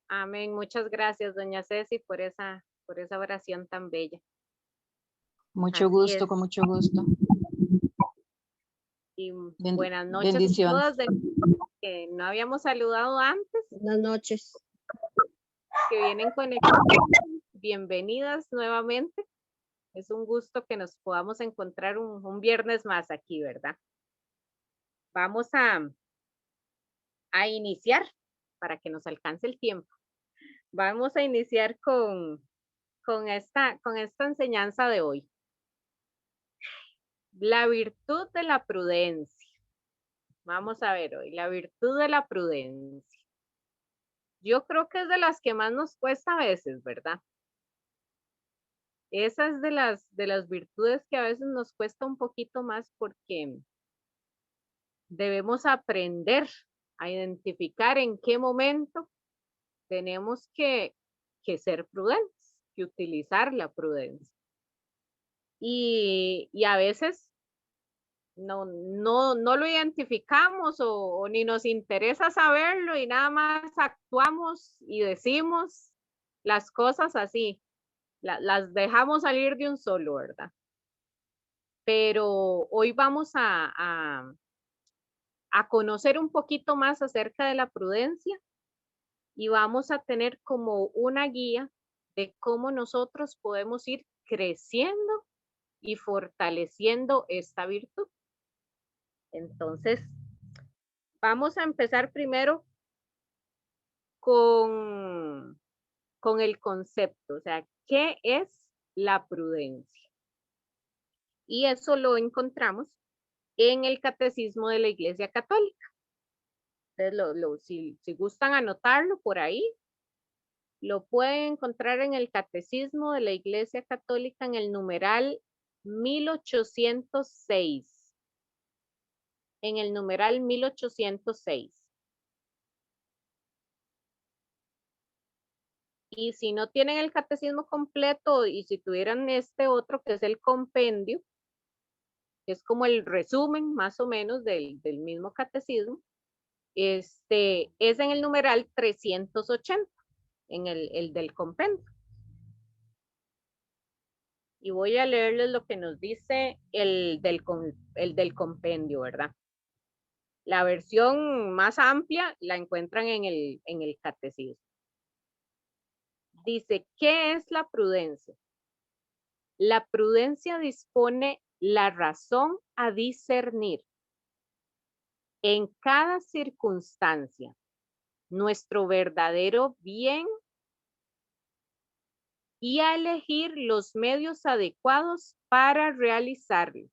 Amén. Muchas gracias, doña Ceci, por esa oración tan bella. Mucho Así gusto, es. con mucho gusto. Y buenas noches a Bendiciones. todas que no habíamos saludado antes, Buenas noches. que vienen conectadas. Bienvenidas nuevamente. Es un gusto que nos podamos encontrar un viernes más aquí, ¿verdad? Vamos a iniciar para que nos alcance el tiempo. Vamos a iniciar con esta enseñanza de hoy. La virtud de la prudencia. Vamos a ver hoy, la virtud de la prudencia. Yo creo que es de las que más nos cuesta a veces, ¿verdad? Esa es de las virtudes que a veces nos cuesta un poquito más porque debemos aprender a identificar en qué momento tenemos que ser prudentes, que utilizar la prudencia. Y a veces no lo identificamos o ni nos interesa saberlo y nada más actuamos y decimos las cosas así, las dejamos salir de un solo, ¿verdad? Pero hoy vamos a conocer un poquito más acerca de la prudencia y vamos a tener como una guía de cómo nosotros podemos ir creciendo y fortaleciendo esta virtud. Entonces, vamos a empezar primero con el concepto, o sea, ¿qué es la prudencia? Y eso lo encontramos en el Catecismo de la Iglesia Católica. Entonces, si gustan anotarlo por ahí, lo pueden encontrar en el Catecismo de la Iglesia Católica en el numeral 1806. En el numeral 1806. Y si no tienen el catecismo completo y si tuvieran este otro que es el compendio, que es como el resumen más o menos del mismo catecismo, es en el numeral 380, en el del compendio. Y voy a leerles lo que nos dice el del compendio, ¿verdad? La versión más amplia la encuentran en el catecismo. Dice, ¿qué es la prudencia? La prudencia dispone la razón a discernir en cada circunstancia nuestro verdadero bien y a elegir los medios adecuados para realizarlo.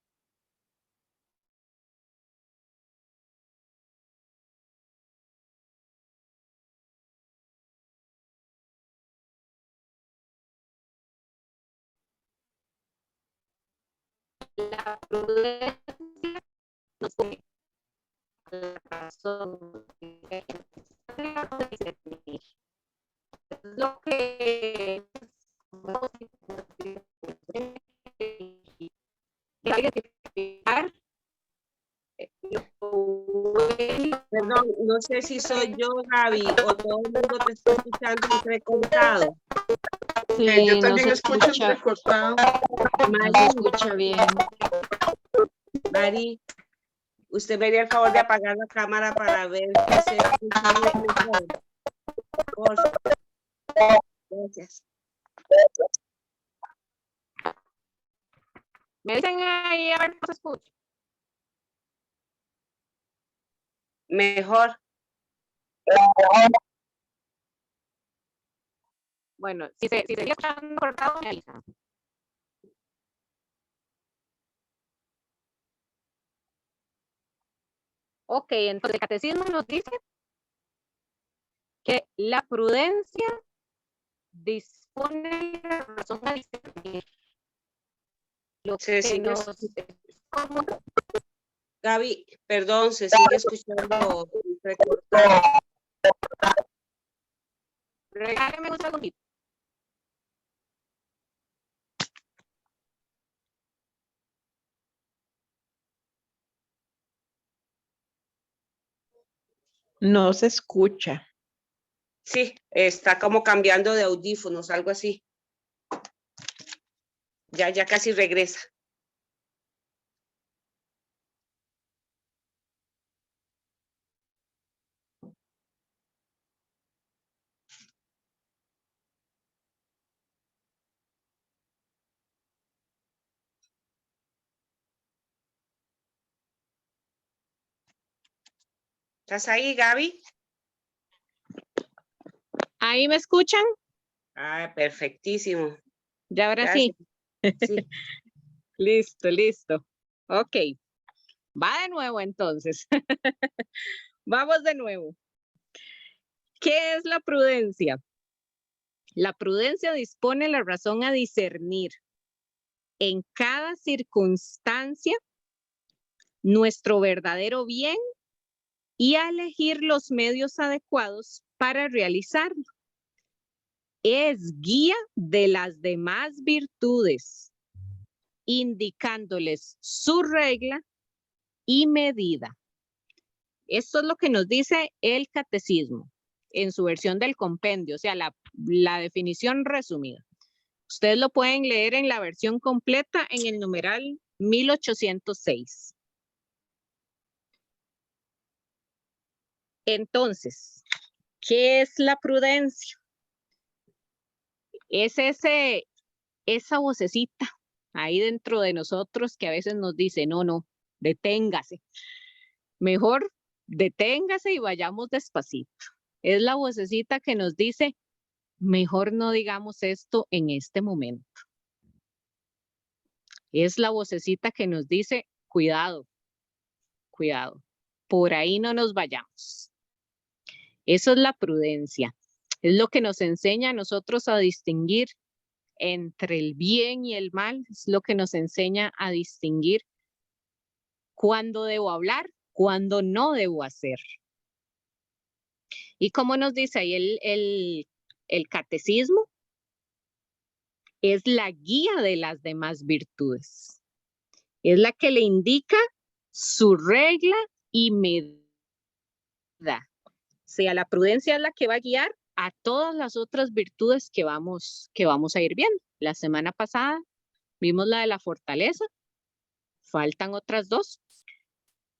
La prudencia nos pone la razón es lo que identificar Perdón, no sé si soy yo, Gaby, o todo el mundo te está escuchando entrecortado. Sí, Yo también no se escucho escucha, entrecortado. no se escucha bien. Mari, usted me haría el favor de apagar la cámara para ver si se escucha mejor. Por favor. Gracias. Me dicen ahí a ver si se escucha. Mejor. Bueno, si se sigue escuchando cortado, me avisan. Ok, entonces el catecismo nos dice que la prudencia dispone la razón a discernir lo Se que sigue nos Gaby, perdón, se sigue escuchando entrecortado. regáleme un segundito. No se escucha. Sí, está como cambiando de audífonos, algo así. Ya casi regresa. ¿Estás ahí, Gaby? ¿Ahí me escuchan? Ah, perfectísimo. Ya ahora Gracias. sí. Sí. Listo, listo. Ok. Va de nuevo entonces. Vamos de nuevo. ¿Qué es la prudencia? La prudencia dispone la razón a discernir en cada circunstancia nuestro verdadero bien y a elegir los medios adecuados para realizarlo. Es guía de las demás virtudes, indicándoles su regla y medida. Esto es lo que nos dice el catecismo en su versión del compendio, o sea, la definición resumida. Ustedes lo pueden leer en la versión completa en el numeral 1806. Entonces, ¿qué es la prudencia? Es esa vocecita ahí dentro de nosotros que a veces nos dice, no, deténgase. Mejor deténgase y vayamos despacito. Es la vocecita que nos dice, mejor no digamos esto en este momento. Es la vocecita que nos dice, cuidado, cuidado, por ahí no nos vayamos. Eso es la prudencia. Es lo que nos enseña a nosotros a distinguir entre el bien y el mal. Es lo que nos enseña a distinguir cuándo debo hablar, cuándo no debo hacer. Y como nos dice ahí el catecismo, es la guía de las demás virtudes. Es la que le indica su regla y medida. O sea, la prudencia es la que va a guiar a todas las otras virtudes que vamos a ir viendo. La semana pasada vimos la de la fortaleza, faltan otras dos,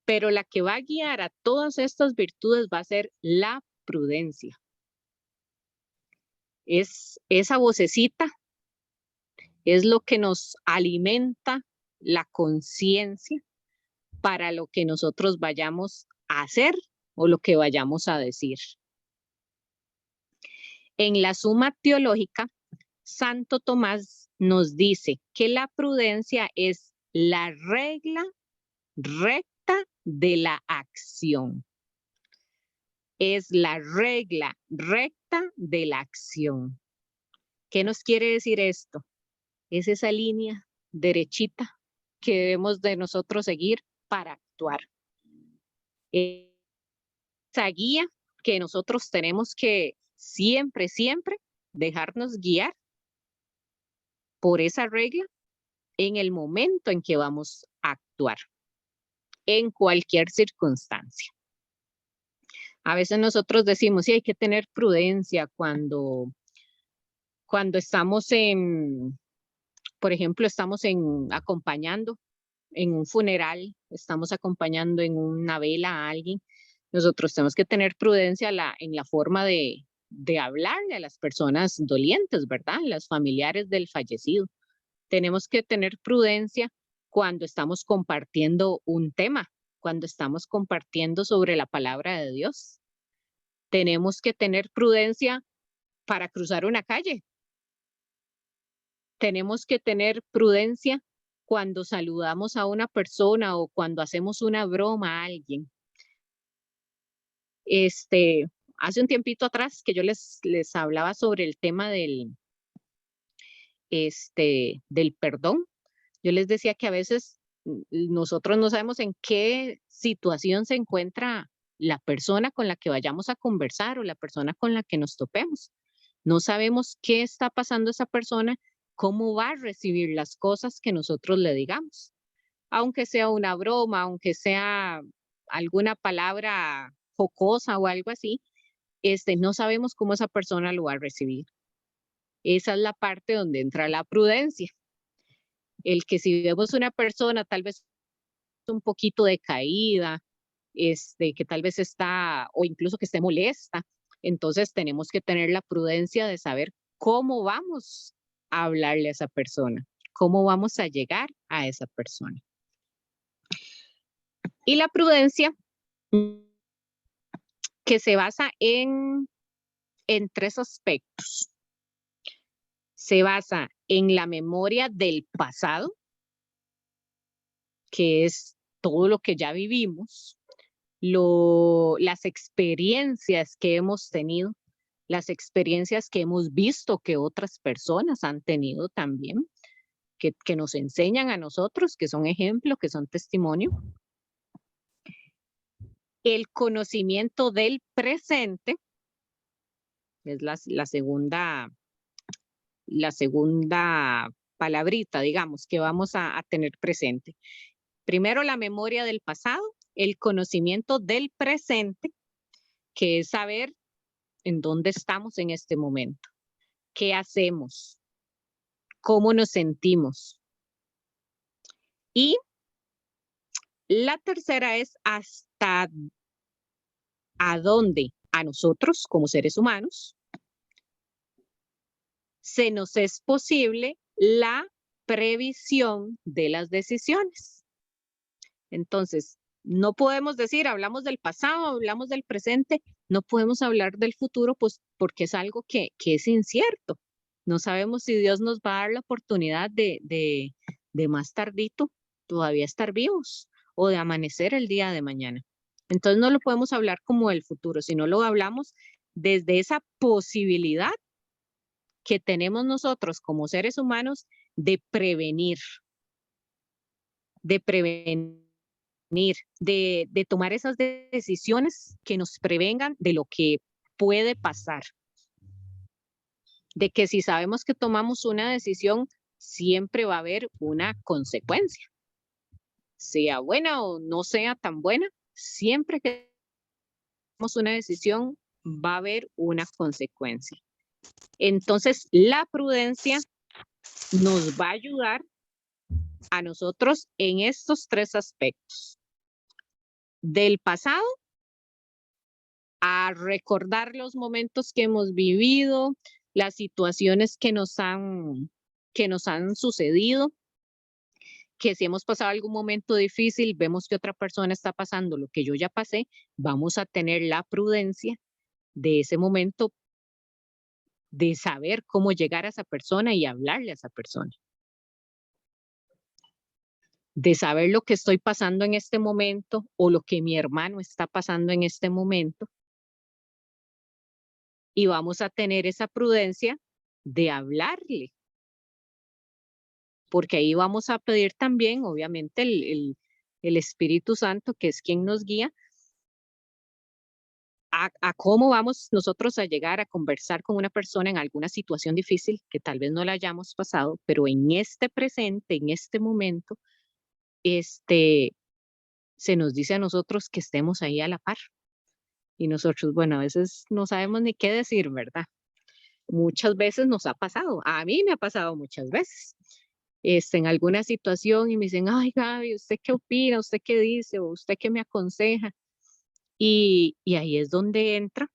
pero la que va a guiar a todas estas virtudes va a ser la prudencia. Es esa vocecita, es lo que nos alimenta la conciencia para lo que nosotros vayamos a hacer o lo que vayamos a decir. En la Suma Teológica, Santo Tomás nos dice que la prudencia es la regla recta de la acción. Es la regla recta de la acción. ¿Qué nos quiere decir esto? Es esa línea derechita que debemos de nosotros seguir para actuar. Esa guía que nosotros tenemos que siempre dejarnos guiar por esa regla en el momento en que vamos a actuar, en cualquier circunstancia. A veces nosotros decimos, sí, hay que tener prudencia cuando estamos por ejemplo, estamos acompañando en un funeral, estamos acompañando en una vela a alguien. Nosotros tenemos que tener prudencia en la forma de hablarle a las personas dolientes, ¿verdad? Las familiares del fallecido. Tenemos que tener prudencia cuando estamos compartiendo un tema, cuando estamos compartiendo sobre la palabra de Dios. Tenemos que tener prudencia para cruzar una calle. Tenemos que tener prudencia cuando saludamos a una persona o cuando hacemos una broma a alguien. Hace un tiempito atrás que yo les hablaba sobre el tema del perdón. Yo les decía que a veces nosotros no sabemos en qué situación se encuentra la persona con la que vayamos a conversar o la persona con la que nos topemos. No sabemos qué está pasando esa persona, cómo va a recibir las cosas que nosotros le digamos. Aunque sea una broma, aunque sea alguna palabra jocosa o algo así, no sabemos cómo esa persona lo va a recibir. Esa es la parte donde entra la prudencia. El que si vemos una persona tal vez un poquito decaída, que tal vez está, o incluso que esté molesta, entonces tenemos que tener la prudencia de saber cómo vamos a hablarle a esa persona, cómo vamos a llegar a esa persona. Y la prudencia que se basa en 3 aspectos. Se basa en la memoria del pasado, que es todo lo que ya vivimos, las experiencias que hemos tenido, las experiencias que hemos visto que otras personas han tenido también, que nos enseñan a nosotros, que son ejemplo, que son testimonio. El conocimiento del presente es la segunda palabrita, digamos, que vamos a tener presente. Primero, la memoria del pasado, el conocimiento del presente, que es saber en dónde estamos en este momento, qué hacemos, cómo nos sentimos. Y la tercera es hasta a dónde a nosotros como seres humanos se nos es posible la previsión de las decisiones. Entonces, no podemos decir, hablamos del pasado, hablamos del presente, no podemos hablar del futuro, pues porque es algo que es incierto. No sabemos si Dios nos va a dar la oportunidad de más tardito todavía estar vivos o de amanecer el día de mañana. Entonces no lo podemos hablar como el futuro, sino lo hablamos desde esa posibilidad que tenemos nosotros como seres humanos de prevenir, de tomar esas decisiones que nos prevengan de lo que puede pasar. De que si sabemos que tomamos una decisión, siempre va a haber una consecuencia. Sea buena o no sea tan buena, siempre que tomamos una decisión, va a haber una consecuencia. Entonces, la prudencia nos va a ayudar a nosotros en estos 3 aspectos. Del pasado, a recordar los momentos que hemos vivido, las situaciones que nos han sucedido, que si hemos pasado algún momento difícil, vemos que otra persona está pasando lo que yo ya pasé, vamos a tener la prudencia de ese momento de saber cómo llegar a esa persona y hablarle a esa persona. De saber lo que estoy pasando en este momento o lo que mi hermano está pasando en este momento. Y vamos a tener esa prudencia de hablarle. Porque ahí vamos a pedir también, obviamente, el Espíritu Santo, que es quien nos guía, a cómo vamos nosotros a llegar a conversar con una persona en alguna situación difícil que tal vez no la hayamos pasado, pero en este presente, en este momento, se nos dice a nosotros que estemos ahí a la par. Y nosotros, bueno, a veces no sabemos ni qué decir, ¿verdad? Muchas veces nos ha pasado, a mí me ha pasado muchas veces, en alguna situación y me dicen, ay Gaby, ¿usted qué opina? ¿Usted qué dice? ¿O usted qué me aconseja? Y ahí es donde entra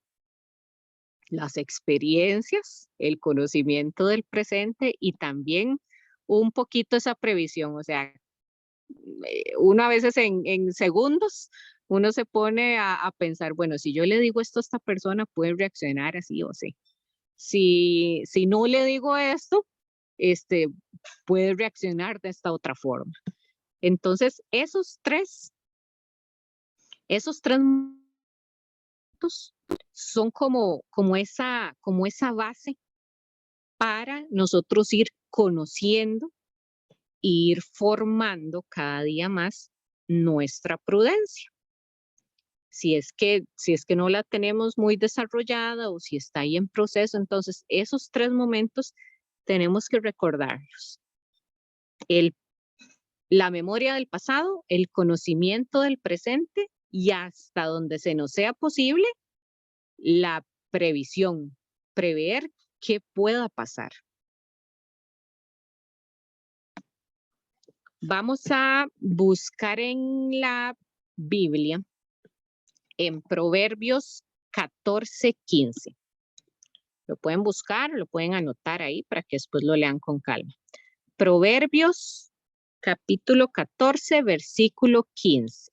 las experiencias, el conocimiento del presente y también un poquito esa previsión, o sea, uno a veces en segundos, uno se pone a pensar, bueno, si yo le digo esto a esta persona, puede reaccionar así o así. Si no le digo esto, puede reaccionar de esta otra forma. Entonces, esos tres son como esa base para nosotros ir conociendo e ir formando cada día más nuestra prudencia. Si es que no la tenemos muy desarrollada o si está ahí en proceso, entonces esos 3 momentos tenemos que recordarlos. La memoria del pasado, el conocimiento del presente y hasta donde se nos sea posible, la previsión, prever qué pueda pasar. Vamos a buscar en la Biblia, en Proverbios 14:15. Lo pueden buscar, lo pueden anotar ahí para que después lo lean con calma. Proverbios, capítulo 14, versículo 15.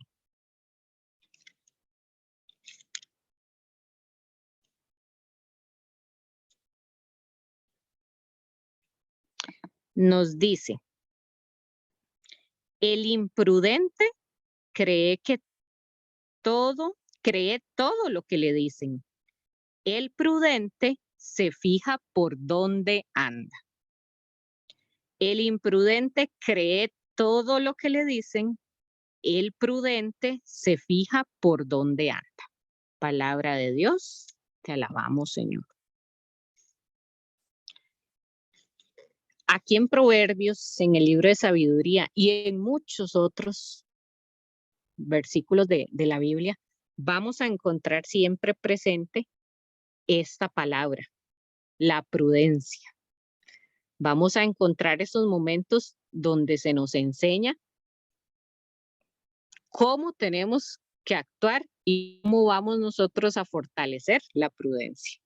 Nos dice, el imprudente cree todo lo que le dicen. El prudente se fija por dónde anda. El imprudente cree todo lo que le dicen. El prudente se fija por dónde anda. Palabra de Dios, te alabamos, Señor. Aquí en Proverbios, en el libro de sabiduría y en muchos otros versículos de la Biblia, vamos a encontrar siempre presente esta palabra, la prudencia. Vamos a encontrar esos momentos donde se nos enseña cómo tenemos que actuar y cómo vamos nosotros a fortalecer la prudencia.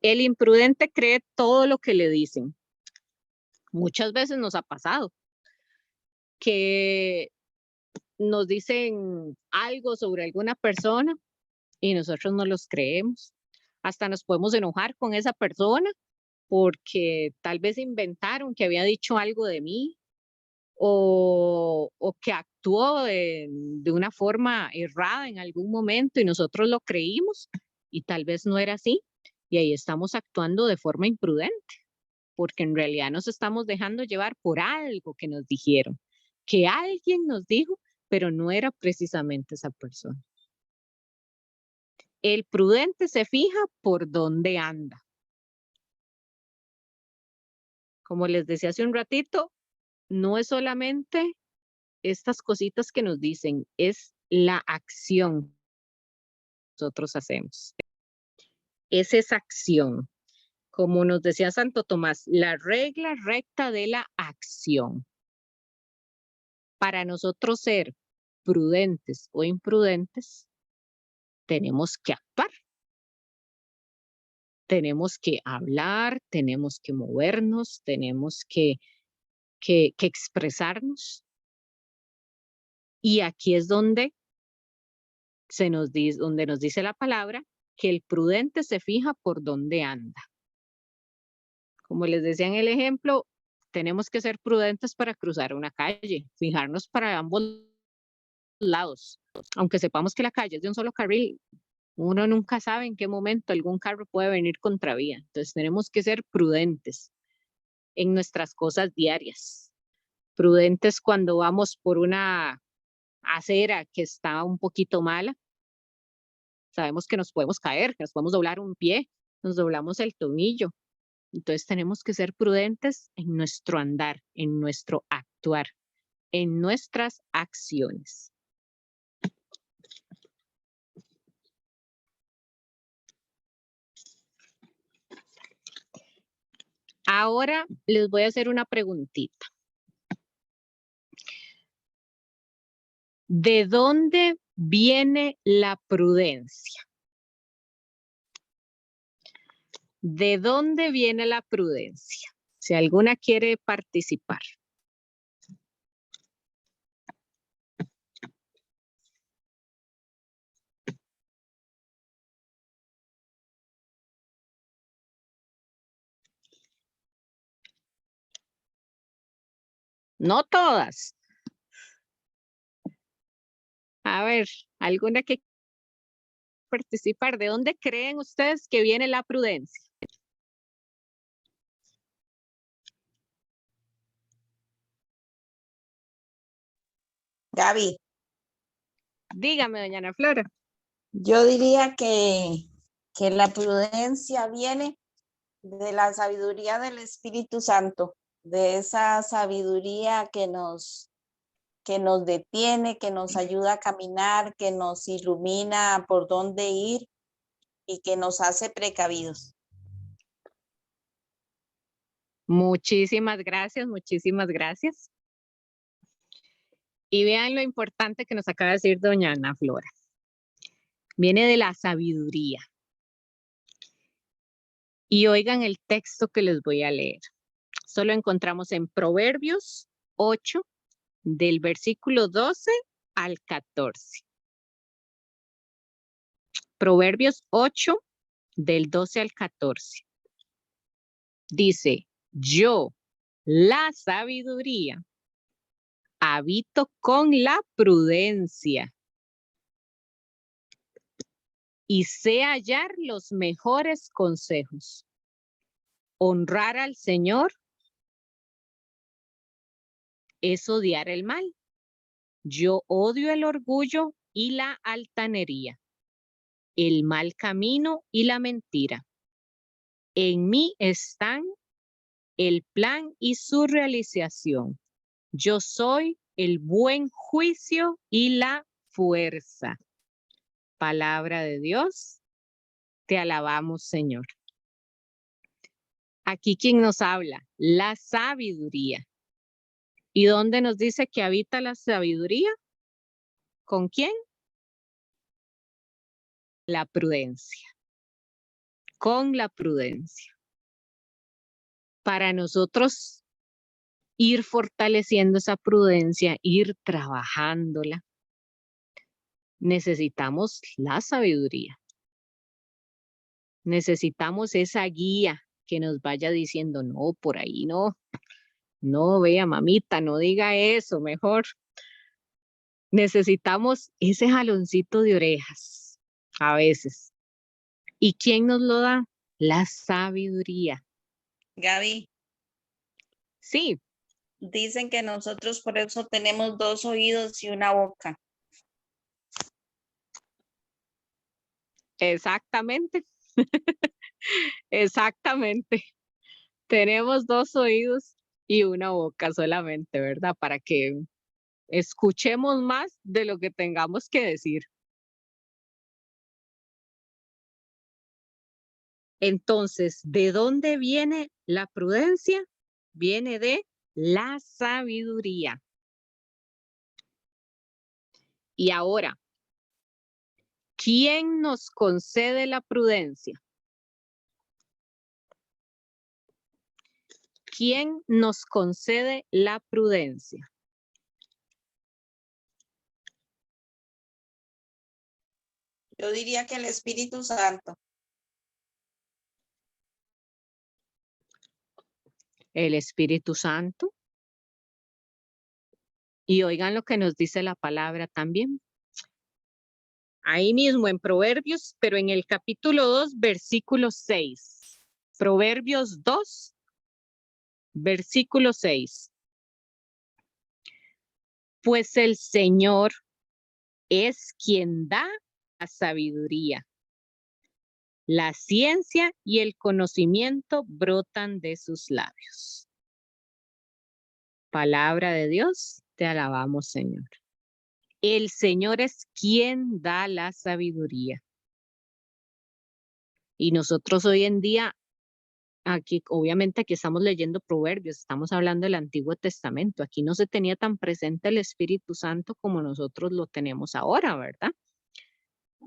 El imprudente cree todo lo que le dicen. Muchas veces nos ha pasado que nos dicen algo sobre alguna persona y nosotros no los creemos. Hasta nos podemos enojar con esa persona porque tal vez inventaron que había dicho algo de mí o que actuó de una forma errada en algún momento y nosotros lo creímos y tal vez no era así. Y ahí estamos actuando de forma imprudente, porque en realidad nos estamos dejando llevar por algo que nos dijeron, que alguien nos dijo, pero no era precisamente esa persona. El prudente se fija por dónde anda. Como les decía hace un ratito, no es solamente estas cositas que nos dicen, es la acción que nosotros hacemos. Es esa acción. Como nos decía Santo Tomás, la regla recta de la acción. Para nosotros ser prudentes o imprudentes, tenemos que actuar. Tenemos que hablar, tenemos que movernos, tenemos que expresarnos. Y aquí es donde nos dice la palabra que el prudente se fija por dónde anda. Como les decía en el ejemplo, tenemos que ser prudentes para cruzar una calle, fijarnos para ambos lados. Aunque sepamos que la calle es de un solo carril, uno nunca sabe en qué momento algún carro puede venir contravía. Entonces tenemos que ser prudentes en nuestras cosas diarias. Prudentes cuando vamos por una acera que está un poquito mala. Sabemos que nos podemos caer, que nos podemos doblar un pie, nos doblamos el tobillo. Entonces tenemos que ser prudentes en nuestro andar, en nuestro actuar, en nuestras acciones. Ahora les voy a hacer una preguntita. ¿De dónde viene la prudencia? ¿De dónde viene la prudencia? Si alguna quiere participar. No todas. A ver, alguna que participar. ¿De dónde creen ustedes que viene la prudencia? Gaby, Dígame, doña Ana Flora. yo diría que la prudencia viene de la sabiduría del Espíritu Santo, de esa sabiduría que nos que nos detiene, que nos ayuda a caminar, que nos ilumina por dónde ir y que nos hace precavidos. Muchísimas gracias, muchísimas gracias. Y vean lo importante que nos acaba de decir doña Ana Flora. Viene de la sabiduría. Y oigan el texto que les voy a leer. Solo encontramos en Proverbios 8, del versículo 12 al 14. Proverbios 8, del 12 al 14. Dice, yo, la sabiduría, habito con la prudencia y sé hallar los mejores consejos. Honrar al Señor es odiar el mal. Yo odio el orgullo y la altanería, el mal camino y la mentira. En mí están el plan y su realización. Yo soy el buen juicio y la fuerza. Palabra de Dios, te alabamos, Señor. Aquí quien nos habla, la sabiduría. ¿Y dónde nos dice que habita la sabiduría? ¿Con quién? La prudencia. Con la prudencia. Para nosotros ir fortaleciendo esa prudencia, ir trabajándola, necesitamos la sabiduría. Necesitamos esa guía que nos vaya diciendo, no, por ahí no. No, vea, mamita, no diga eso, mejor. Necesitamos ese jaloncito de orejas, a veces. ¿Y quién nos lo da? La sabiduría. Gaby, Sí, dicen que nosotros por eso tenemos 2 oídos y una boca. exactamente. Exactamente. Tenemos 2 oídos y una boca solamente, ¿verdad? Para que escuchemos más de lo que tengamos que decir. Entonces, ¿de dónde viene la prudencia? Viene de la sabiduría. Y ahora, ¿quién nos concede la prudencia? ¿Quién nos concede la prudencia? Yo diría que el Espíritu Santo. El Espíritu Santo. Y oigan lo que nos dice la palabra también. Ahí mismo en Proverbios, pero en el capítulo 2, versículo 6. Proverbios 2, versículo 6. Pues el Señor es quien da la sabiduría. La ciencia y el conocimiento brotan de sus labios. Palabra de Dios, te alabamos, Señor. El Señor es quien da la sabiduría. Y nosotros hoy en día, aquí, obviamente aquí estamos leyendo Proverbios, estamos hablando del Antiguo Testamento. Aquí no se tenía tan presente el Espíritu Santo como nosotros lo tenemos ahora, ¿verdad?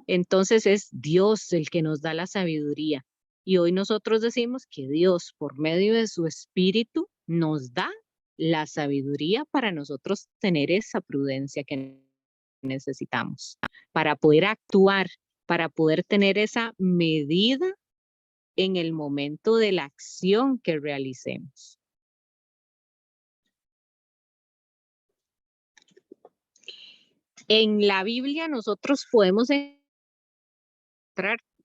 Entonces es Dios el que nos da la sabiduría. Y hoy nosotros decimos que Dios, por medio de su Espíritu, nos da la sabiduría para nosotros tener esa prudencia que necesitamos, para poder actuar, para poder tener esa medida en el momento de la acción que realicemos. En la Biblia nosotros podemos encontrar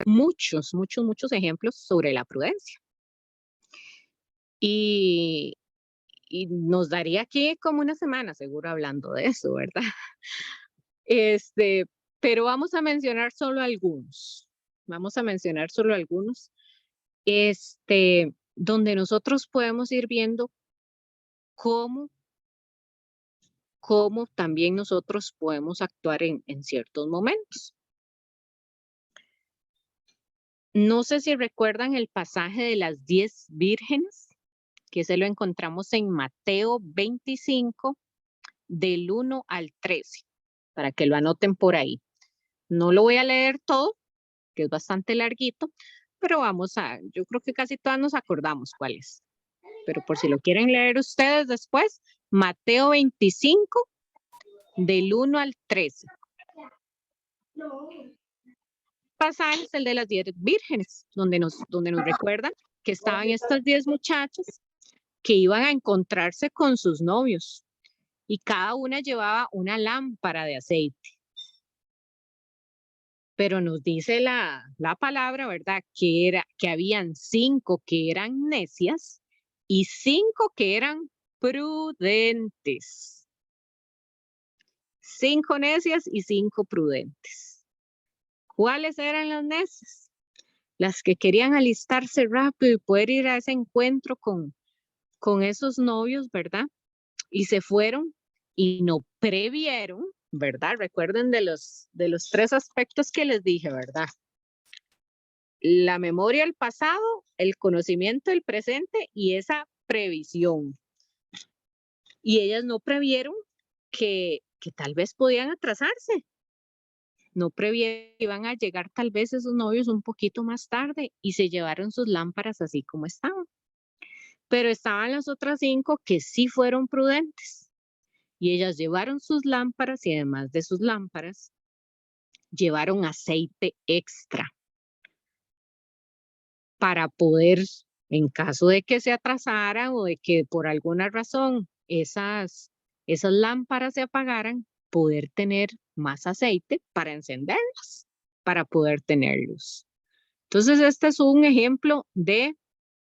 muchos ejemplos sobre la prudencia. Y nos daría aquí como una semana seguro hablando de eso, ¿verdad? Pero vamos a mencionar solo algunos. Vamos a mencionar solo algunos. Donde nosotros podemos ir viendo cómo cómo también nosotros podemos actuar en ciertos momentos. No sé si recuerdan el pasaje de las 10 vírgenes, que se lo encontramos en Mateo 25, del 1 al 13, para que lo anoten por ahí. No lo voy a leer todo, que es bastante larguito, pero yo creo que casi todas nos acordamos cuál es. Pero por si lo quieren leer ustedes después, Mateo 25, del 1 al 13. Pasaje es el de las 10 vírgenes, donde nos recuerdan que estaban estas 10 muchachas que iban a encontrarse con sus novios y cada una llevaba una lámpara de aceite. Pero nos dice la palabra, ¿verdad? Que habían 5 que eran necias y 5 que eran prudentes. 5 necias y 5 prudentes. ¿Cuáles eran las necias? Las que querían alistarse rápido y poder ir a ese encuentro con esos novios, ¿verdad? Y se fueron y no previeron, ¿verdad? Recuerden de los 3 aspectos que les dije, ¿verdad? La memoria del pasado, el conocimiento del presente y esa previsión. Y ellas no previeron que tal vez podían atrasarse. No previeron que iban a llegar tal vez esos novios un poquito más tarde y se llevaron sus lámparas así como estaban. Pero estaban las otras 5 que sí fueron prudentes. Y ellas llevaron sus lámparas y además de sus lámparas, llevaron aceite extra para poder, en caso de que se atrasaran o de que por alguna razón esas lámparas se apagaran, poder tener más aceite para encenderlas, para poder tener luz. Entonces, este es un ejemplo de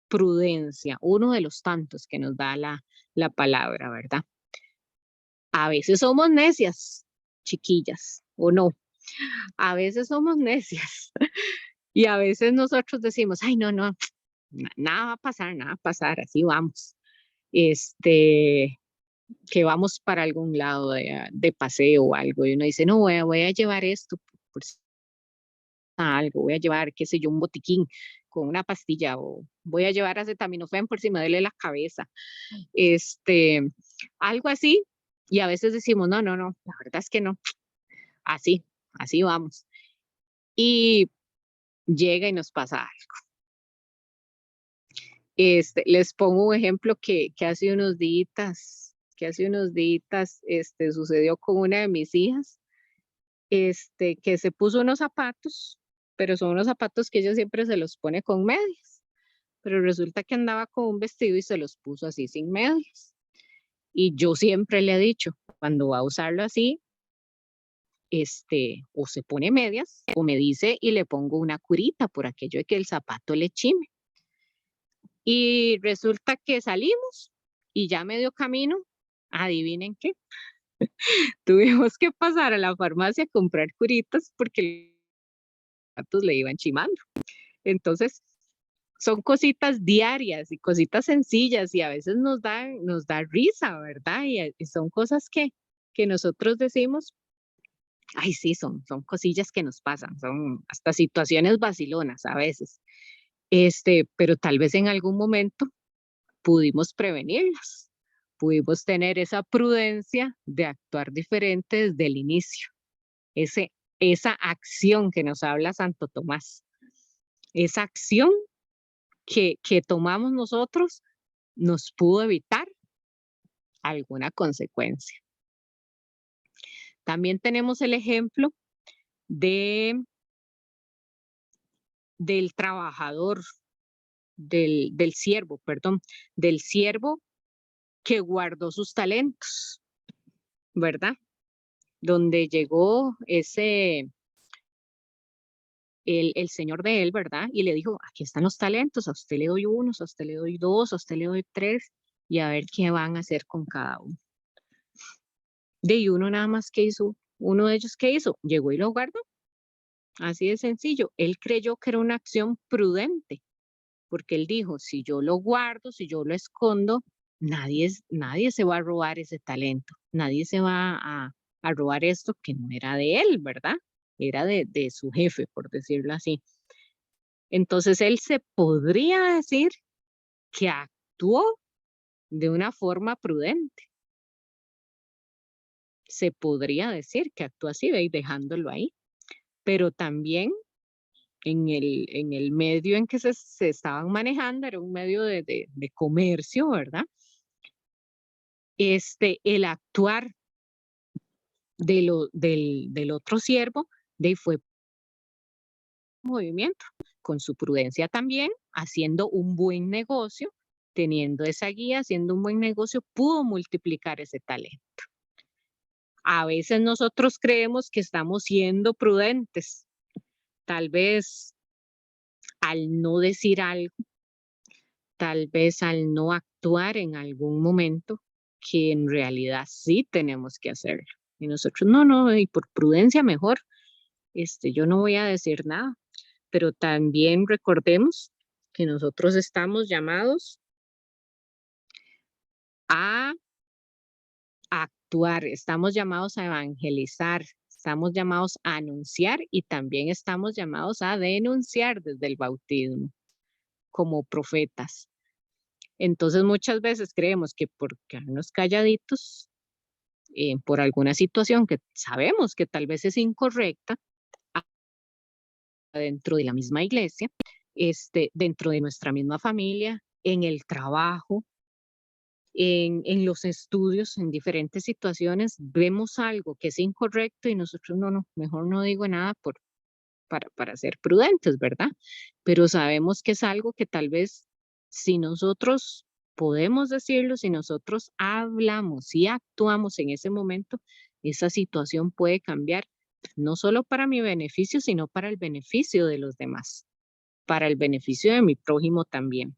prudencia, uno de los tantos que nos da la palabra, ¿verdad? A veces somos necias, chiquillas, o no. A veces somos necias y a veces nosotros decimos, ay, no, nada va a pasar, así vamos. Que vamos para algún lado de paseo o algo y uno dice, no, voy a llevar esto por si algo, voy a llevar, qué sé yo, un botiquín con una pastilla o voy a llevar acetaminofén por si me duele la cabeza. Algo así. Y a veces decimos, no, la verdad es que no. Así vamos. Y llega y nos pasa algo. Les pongo un ejemplo que hace unos días, sucedió con una de mis hijas, que se puso unos zapatos, pero son unos zapatos que ella siempre se los pone con medias, pero resulta que andaba con un vestido y se los puso así sin medias. Y yo siempre le he dicho, cuando va a usarlo así, o se pone medias o me dice y le pongo una curita por aquello de que el zapato le chime. Y resulta que salimos y ya medio camino, adivinen qué, tuvimos que pasar a la farmacia a comprar curitas porque los zapatos le iban chimando. Entonces, son cositas diarias y cositas sencillas y a veces nos da risa, ¿verdad? Y son cosas que nosotros decimos, ay, sí, son cosillas que nos pasan, son hasta situaciones vacilonas a veces. Pero tal vez en algún momento pudimos prevenirlas, pudimos tener esa prudencia de actuar diferente desde el inicio. Esa acción que nos habla Santo Tomás, esa acción que tomamos nosotros nos pudo evitar alguna consecuencia. También tenemos el ejemplo del trabajador, del siervo que guardó sus talentos, ¿verdad? Donde llegó el señor de él, ¿verdad? Y le dijo, aquí están los talentos, a usted le doy unos, a usted le doy 2, a usted le doy 3, y a ver qué van a hacer con cada uno. De uno nada más que hizo, uno de ellos ¿qué hizo? Llegó y lo guardó. Así de sencillo. Él creyó que era una acción prudente, porque él dijo, si yo lo guardo, si yo lo escondo, nadie se va a robar ese talento, nadie se va a robar esto que no era de él, ¿verdad? Era de su jefe, por decirlo así. Entonces él se podría decir que actuó de una forma prudente. Se podría decir que actuó así, ¿ve? Dejándolo ahí. Pero también en el medio en que se estaban manejando, era un medio de comercio, ¿verdad? El actuar del otro siervo fue movimiento, con su prudencia también, haciendo un buen negocio, teniendo esa guía, haciendo un buen negocio, pudo multiplicar ese talento. A veces nosotros creemos que estamos siendo prudentes, tal vez al no decir algo, tal vez al no actuar en algún momento, que en realidad sí tenemos que hacerlo. Y nosotros, no, y por prudencia mejor, yo no voy a decir nada. Pero también recordemos que nosotros estamos llamados a actuar, estamos llamados a evangelizar, estamos llamados a anunciar y también estamos llamados a denunciar desde el bautismo como profetas. Entonces muchas veces creemos que por quedarnos calladitos, por alguna situación que sabemos que tal vez es incorrecta, dentro de la misma iglesia, dentro de nuestra misma familia, en el trabajo, en los estudios, en diferentes situaciones, vemos algo que es incorrecto y nosotros mejor no digo nada para ser prudentes, ¿verdad? Pero sabemos que es algo que tal vez si nosotros podemos decirlo, si nosotros hablamos y actuamos en ese momento, esa situación puede cambiar, no solo para mi beneficio, sino para el beneficio de los demás, para el beneficio de mi prójimo también.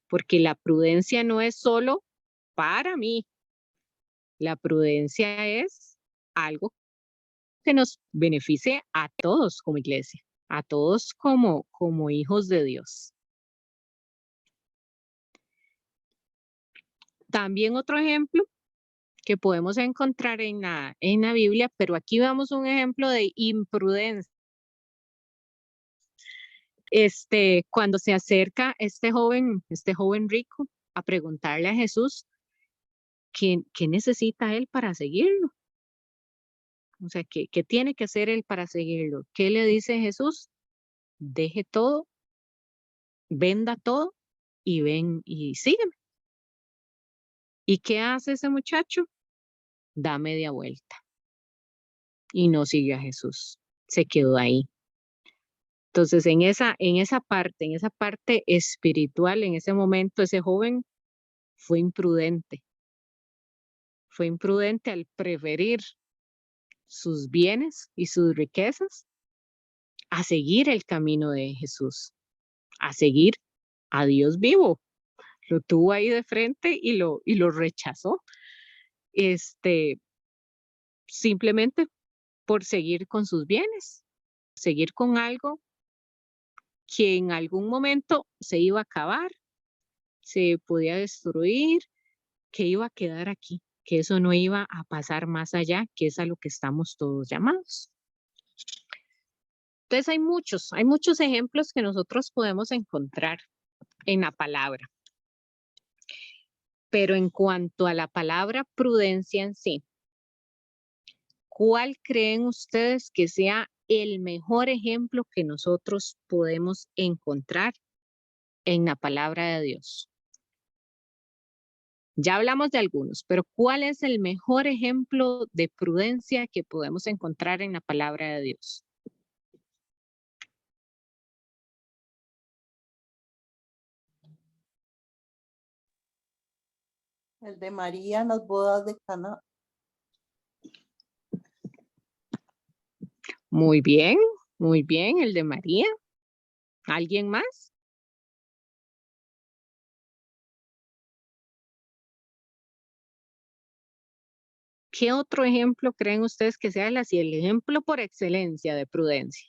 Porque la prudencia no es solo para mí, la prudencia es algo que nos beneficie a todos como iglesia, a todos como hijos de Dios. También otro ejemplo que podemos encontrar en la Biblia, pero aquí vemos un ejemplo de imprudencia. Cuando se acerca este joven rico a preguntarle a Jesús qué necesita él para seguirlo. O sea, ¿qué tiene que hacer él para seguirlo? ¿Qué le dice Jesús? Deje todo, venda todo y ven y sígueme. ¿Y qué hace ese muchacho? Da media vuelta y no siguió a Jesús. Se quedó ahí. Entonces, en esa parte espiritual, en ese momento, ese joven fue imprudente. Fue imprudente al preferir sus bienes y sus riquezas a seguir el camino de Jesús, a seguir a Dios vivo. Lo tuvo ahí de frente y lo rechazó. Simplemente por seguir con sus bienes, seguir con algo que en algún momento se iba a acabar, se podía destruir, que iba a quedar aquí, que eso no iba a pasar más allá, que es a lo que estamos todos llamados. Entonces hay muchos ejemplos que nosotros podemos encontrar en la palabra. Pero en cuanto a la palabra prudencia en sí, ¿cuál creen ustedes que sea el mejor ejemplo que nosotros podemos encontrar en la palabra de Dios? Ya hablamos de algunos, pero ¿cuál es el mejor ejemplo de prudencia que podemos encontrar en la palabra de Dios? El de María en las bodas de Caná. Muy bien, el de María. ¿Alguien más? ¿Qué otro ejemplo creen ustedes que sea el ejemplo por excelencia de prudencia?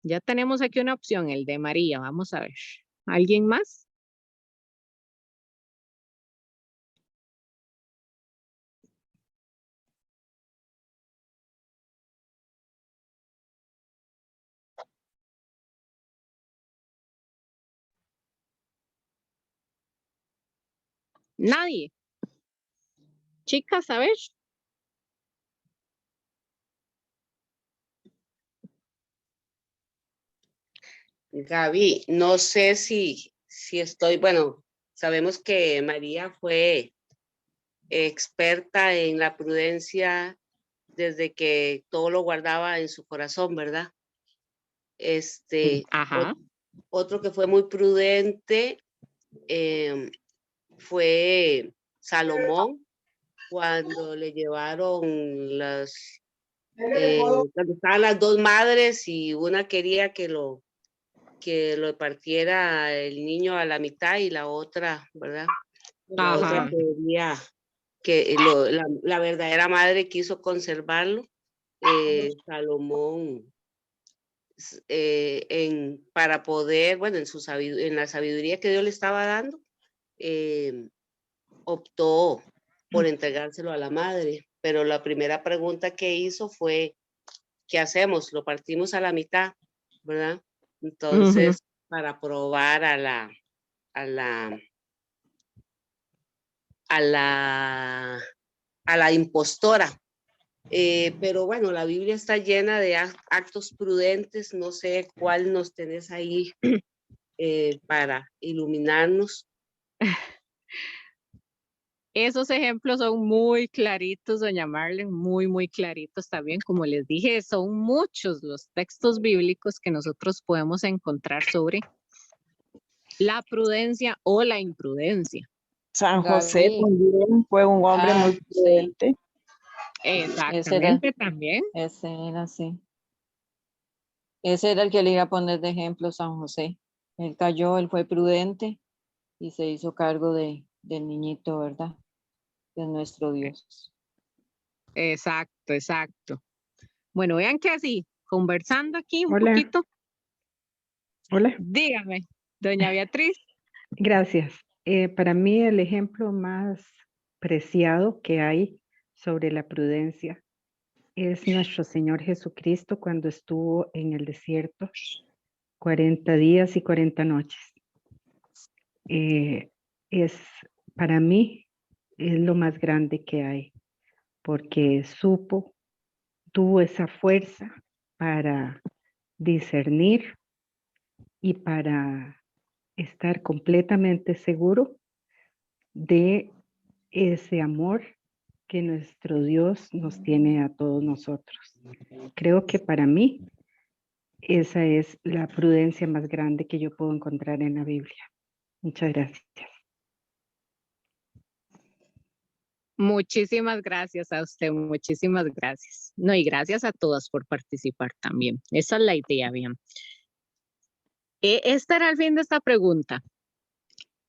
Ya tenemos aquí una opción, el de María. Vamos a ver. ¿Alguien más? Nadie. Chicas, a ver. Gaby, no sé si estoy, bueno, sabemos que María fue experta en la prudencia desde que todo lo guardaba en su corazón, ¿verdad? Ajá. Otro que fue muy prudente fue Salomón, cuando le llevaron cuando estaban las dos madres y una quería que lo partiera el niño a la mitad y la otra, ¿verdad? La otra Ajá. quería que la verdadera madre quiso conservarlo. Salomón, para poder, bueno, en la sabiduría que Dios le estaba dando, optó por entregárselo a la madre. Pero la primera pregunta que hizo fue, ¿qué hacemos? Lo partimos a la mitad, ¿verdad? Entonces, para probar a la impostora. Pero bueno, la Biblia está llena de actos prudentes. No sé cuál nos tenés ahí para iluminarnos. Esos ejemplos son muy claritos, doña Marlene, muy, muy claritos también. Como les dije, son muchos los textos bíblicos que nosotros podemos encontrar sobre la prudencia o la imprudencia. San José Gaby. también fue un hombre muy Sí. prudente. Exactamente, también. Ese era así. Ese era el que le iba a poner de ejemplo San José. Él cayó, él fue prudente y se hizo cargo del niñito, ¿verdad? De nuestro Dios. Exacto, exacto. Bueno, vean que así, conversando aquí un Hola. poquito. Hola, Dígame, doña Beatriz. gracias. Para mí el ejemplo más preciado que hay sobre la prudencia es nuestro Señor Jesucristo cuando estuvo en el desierto 40 días y 40 noches. Para mí es lo más grande que hay, porque tuvo esa fuerza para discernir y para estar completamente seguro de ese amor que nuestro Dios nos tiene a todos nosotros. Creo que para mí esa es la prudencia más grande que yo puedo encontrar en la Biblia. Muchas gracias. Muchísimas gracias a usted, muchísimas gracias. No, y gracias a todas por participar también. Esa es la idea, bien. Este era el fin de esta pregunta.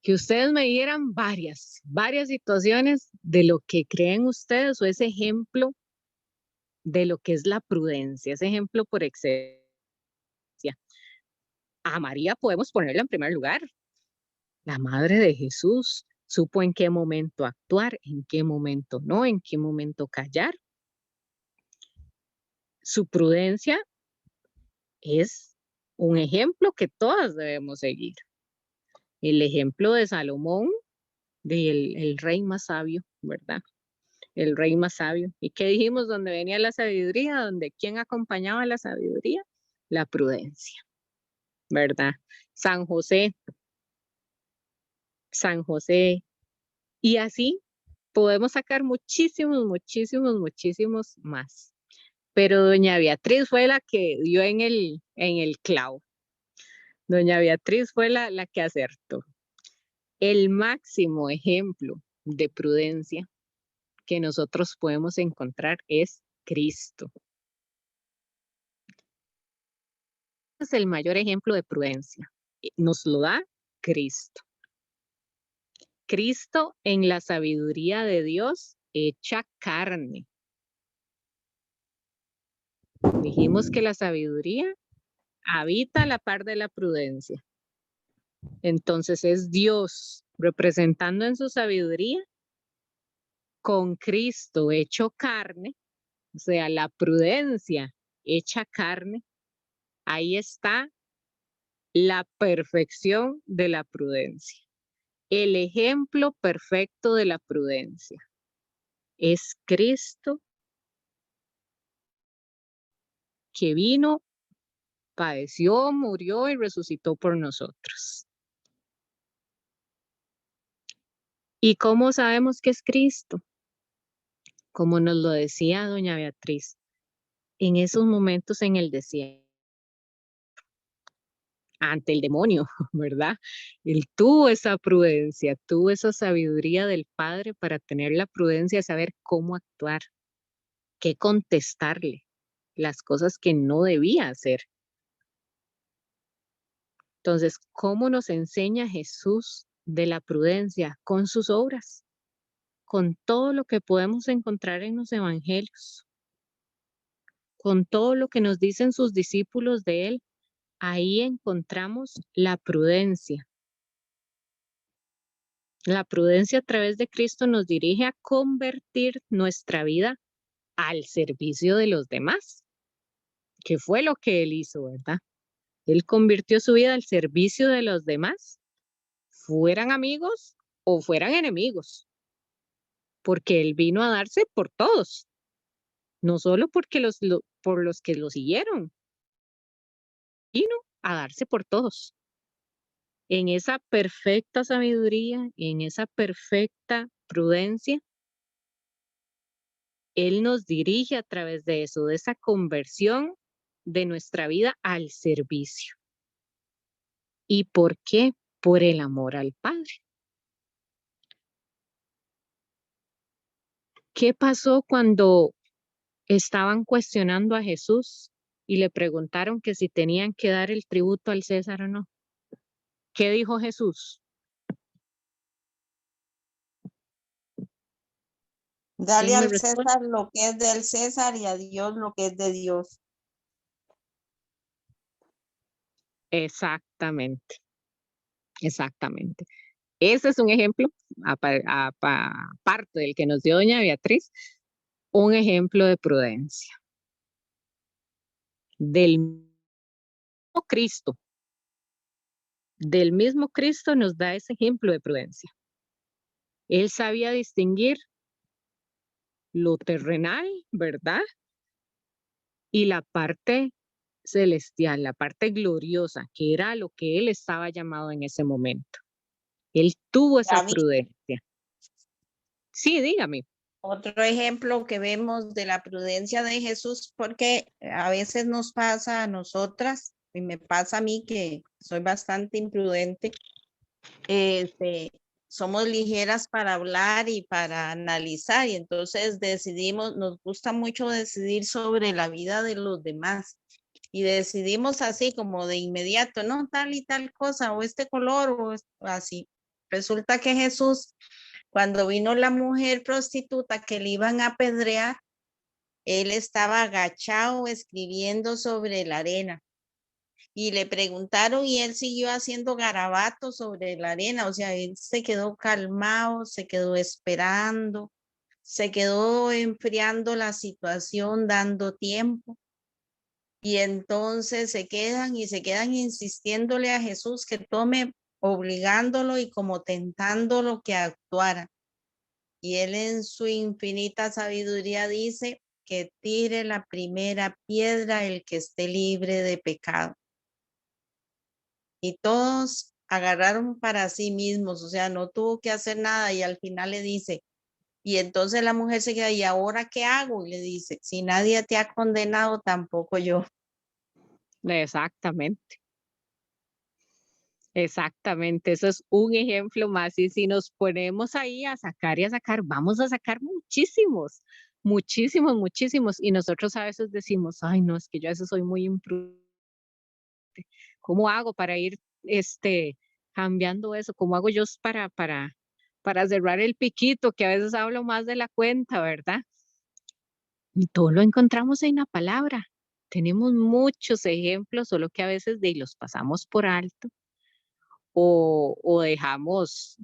Que ustedes me dieran varias situaciones de lo que creen ustedes o ese ejemplo de lo que es la prudencia, ese ejemplo por excelencia. A María podemos ponerla en primer lugar, la madre de Jesús. Supo en qué momento actuar, en qué momento no, en qué momento callar. Su prudencia es un ejemplo que todas debemos seguir. El ejemplo de Salomón, del rey más sabio, ¿verdad? El rey más sabio. ¿Y qué dijimos donde venía la sabiduría? Donde quién acompañaba la sabiduría? La prudencia, ¿verdad? San José. Y así podemos sacar muchísimos más. Pero doña Beatriz fue la que dio en el clavo. Doña Beatriz fue la que acertó. El máximo ejemplo de prudencia que nosotros podemos encontrar es Cristo. Es el mayor ejemplo de prudencia. Nos lo da Cristo. Cristo en la sabiduría de Dios hecha carne. Dijimos que la sabiduría habita a la par de la prudencia. Entonces es Dios representando en su sabiduría con Cristo hecho carne, o sea, la prudencia hecha carne. Ahí está la perfección de la prudencia. El ejemplo perfecto de la prudencia es Cristo, que vino, padeció, murió y resucitó por nosotros. ¿Y cómo sabemos que es Cristo? Como nos lo decía doña Beatriz, en esos momentos en el desierto, ante el demonio, ¿verdad? Él tuvo esa prudencia, tuvo esa sabiduría del Padre para tener la prudencia de saber cómo actuar, qué contestarle, las cosas que no debía hacer. Entonces, ¿cómo nos enseña Jesús de la prudencia? Con sus obras, con todo lo que podemos encontrar en los evangelios, con todo lo que nos dicen sus discípulos de él. Ahí encontramos la prudencia. La prudencia a través de Cristo nos dirige a convertir nuestra vida al servicio de los demás, que fue lo que él hizo, ¿verdad? Él convirtió su vida al servicio de los demás, fueran amigos o fueran enemigos, porque él vino a darse por todos, no solo porque por los que lo siguieron, vino a darse por todos. En esa perfecta sabiduría, en esa perfecta prudencia, él nos dirige a través de eso, de esa conversión de nuestra vida al servicio. ¿Y por qué? Por el amor al Padre. ¿Qué pasó cuando estaban cuestionando a Jesús y le preguntaron que si tenían que dar el tributo al César o no? ¿Qué dijo Jesús? Dale ¿Quién me al responde? César lo que es del César y a Dios lo que es de Dios. Exactamente, exactamente. Ese es un ejemplo, aparte del que nos dio doña Beatriz, un ejemplo de prudencia. Del mismo Cristo nos da ese ejemplo de prudencia. Él sabía distinguir lo terrenal, ¿verdad? Y la parte celestial, la parte gloriosa, que era lo que él estaba llamado en ese momento. Él tuvo esa David, prudencia. Sí, dígame. otro ejemplo que vemos de la prudencia de Jesús, porque a veces nos pasa a nosotras, y me pasa a mí que soy bastante imprudente, somos ligeras para hablar y para analizar, y entonces decidimos, nos gusta mucho decidir sobre la vida de los demás, y decidimos así como de inmediato, no, tal y tal cosa, o este color, o así. Resulta que Jesús, cuando vino la mujer prostituta que le iban a apedrear, él estaba agachado escribiendo sobre la arena. Y le preguntaron y él siguió haciendo garabatos sobre la arena. O sea, él se quedó calmado, se quedó esperando, se quedó enfriando la situación, dando tiempo. Y entonces se quedan insistiéndole a Jesús que tome, obligándolo y como tentándolo que actuara. Y él en su infinita sabiduría dice que tire la primera piedra el que esté libre de pecado. Y todos agarraron para sí mismos, o sea, no tuvo que hacer nada y al final le dice, y entonces la mujer se queda, ¿y ahora qué hago? Y le dice, si nadie te ha condenado, tampoco yo. Exactamente. Exactamente, eso es un ejemplo más. Y si nos ponemos ahí a sacar y a sacar, vamos a sacar muchísimos, muchísimos, muchísimos. Y nosotros a veces decimos, ay, no, es que yo a veces soy muy imprudente. ¿Cómo hago para ir cambiando eso? ¿Cómo hago yo para cerrar el piquito, que a veces hablo más de la cuenta, ¿verdad? Y todo lo encontramos en la palabra. Tenemos muchos ejemplos, solo que a veces los pasamos por alto o dejamos,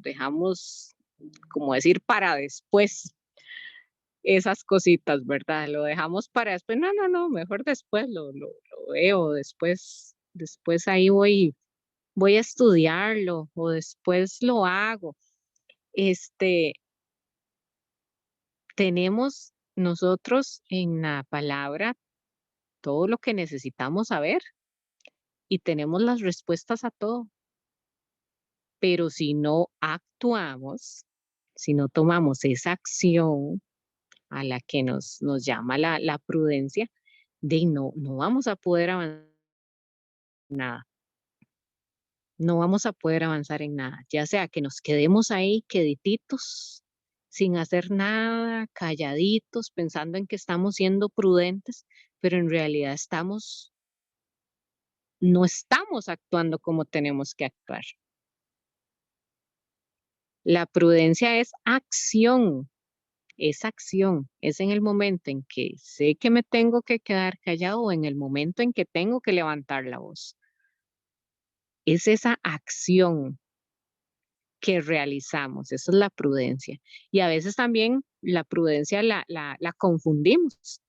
como decir, para después esas cositas, ¿verdad? Lo dejamos para después. No, mejor después lo veo, después ahí voy voy a estudiarlo o después lo hago. Tenemos nosotros en la palabra todo lo que necesitamos saber y tenemos las respuestas a todo. Pero si no actuamos, si no tomamos esa acción a la que nos llama la prudencia, no vamos a poder avanzar en nada. No vamos a poder avanzar en nada, ya sea que nos quedemos ahí quedititos, sin hacer nada, calladitos, pensando en que estamos siendo prudentes, pero en realidad no estamos actuando como tenemos que actuar. La prudencia es acción, es en el momento en que sé que me tengo que quedar callado o en el momento en que tengo que levantar la voz. Es esa acción que realizamos, esa es la prudencia. Y a veces también la prudencia la confundimos,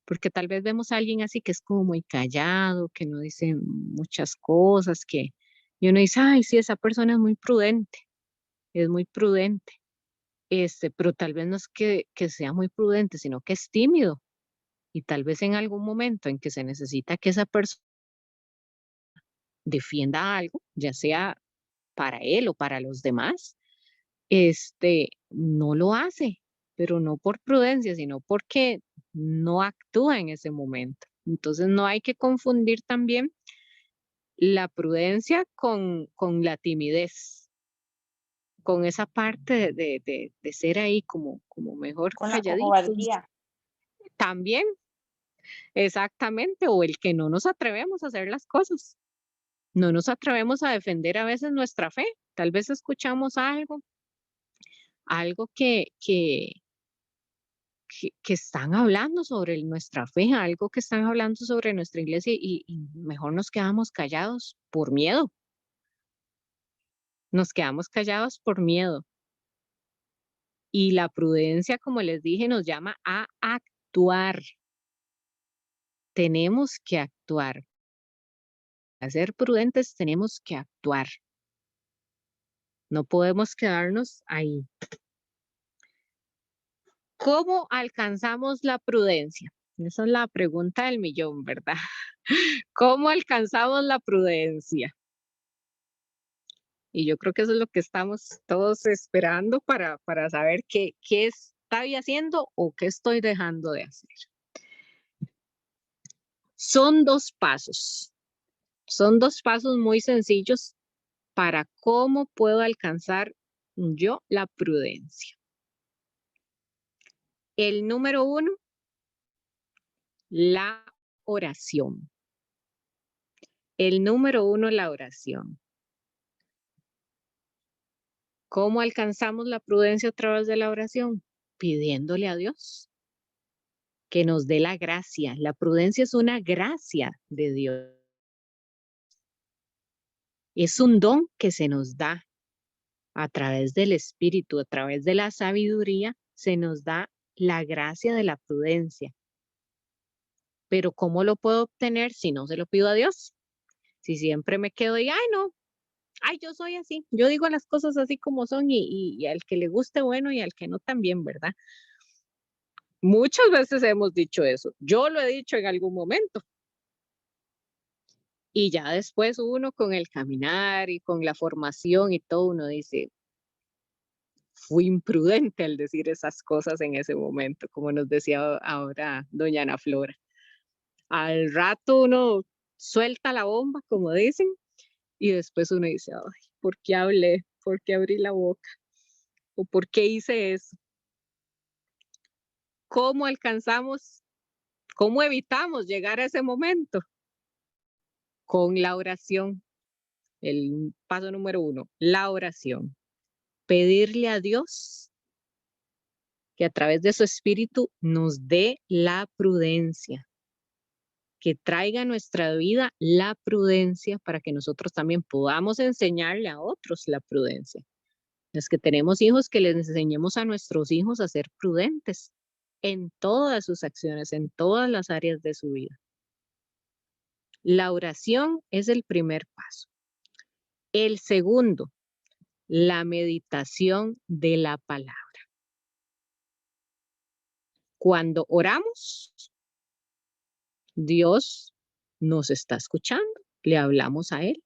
porque tal vez vemos a alguien así que es como muy callado, que no dice muchas cosas, y uno dice, ay, sí, esa persona es muy prudente. Pero tal vez no es que sea muy prudente, sino que es tímido. Y tal vez en algún momento en que se necesita que esa persona defienda algo, ya sea para él o para los demás, no lo hace, pero no por prudencia, sino porque no actúa en ese momento. Entonces no hay que confundir también la prudencia con la timidez, con esa parte de ser ahí como mejor Con la calladitos. cobardía. También, exactamente, o el que no nos atrevemos a hacer las cosas. No nos atrevemos a defender a veces nuestra fe. Tal vez escuchamos algo que están hablando sobre nuestra fe, algo que están hablando sobre nuestra iglesia y mejor nos quedamos callados por miedo. Nos quedamos callados por miedo. Y la prudencia, como les dije, nos llama a actuar. Tenemos que actuar. Para ser prudentes tenemos que actuar. No podemos quedarnos ahí. ¿Cómo alcanzamos la prudencia? Esa es la pregunta del millón, ¿verdad? ¿Cómo alcanzamos la prudencia? Y yo creo que eso es lo que estamos todos esperando para saber qué estoy haciendo o qué estoy dejando de hacer. Son 2 pasos. Son 2 pasos muy sencillos para cómo puedo alcanzar yo la prudencia. El número 1, la oración. El número 1, la oración. ¿Cómo alcanzamos la prudencia a través de la oración? Pidiéndole a Dios que nos dé la gracia. La prudencia es una gracia de Dios. Es un don que se nos da a través del Espíritu, a través de la sabiduría, se nos da la gracia de la prudencia. Pero ¿cómo lo puedo obtener si no se lo pido a Dios? Si siempre me quedo y, ay, no, ay, yo soy así, yo digo las cosas así como son y al que le guste bueno y al que no también, ¿verdad? Muchas veces hemos dicho eso. Yo lo he dicho en algún momento. Y ya después uno con el caminar y con la formación y todo, uno dice, fui imprudente al decir esas cosas en ese momento, como nos decía ahora doña Ana Flora. Al rato uno suelta la bomba, como dicen, y después uno dice, ay, ¿por qué hablé? ¿Por qué abrí la boca? ¿O por qué hice eso? ¿Cómo alcanzamos, cómo evitamos llegar a ese momento? Con la oración. El paso número 1, la oración. Pedirle a Dios que a través de su espíritu nos dé la prudencia, que traiga a nuestra vida la prudencia para que nosotros también podamos enseñarle a otros la prudencia. Los que tenemos hijos, que les enseñemos a nuestros hijos a ser prudentes en todas sus acciones, en todas las áreas de su vida. La oración es el primer paso. El segundo, la meditación de la palabra. Cuando oramos, Dios nos está escuchando, le hablamos a Él.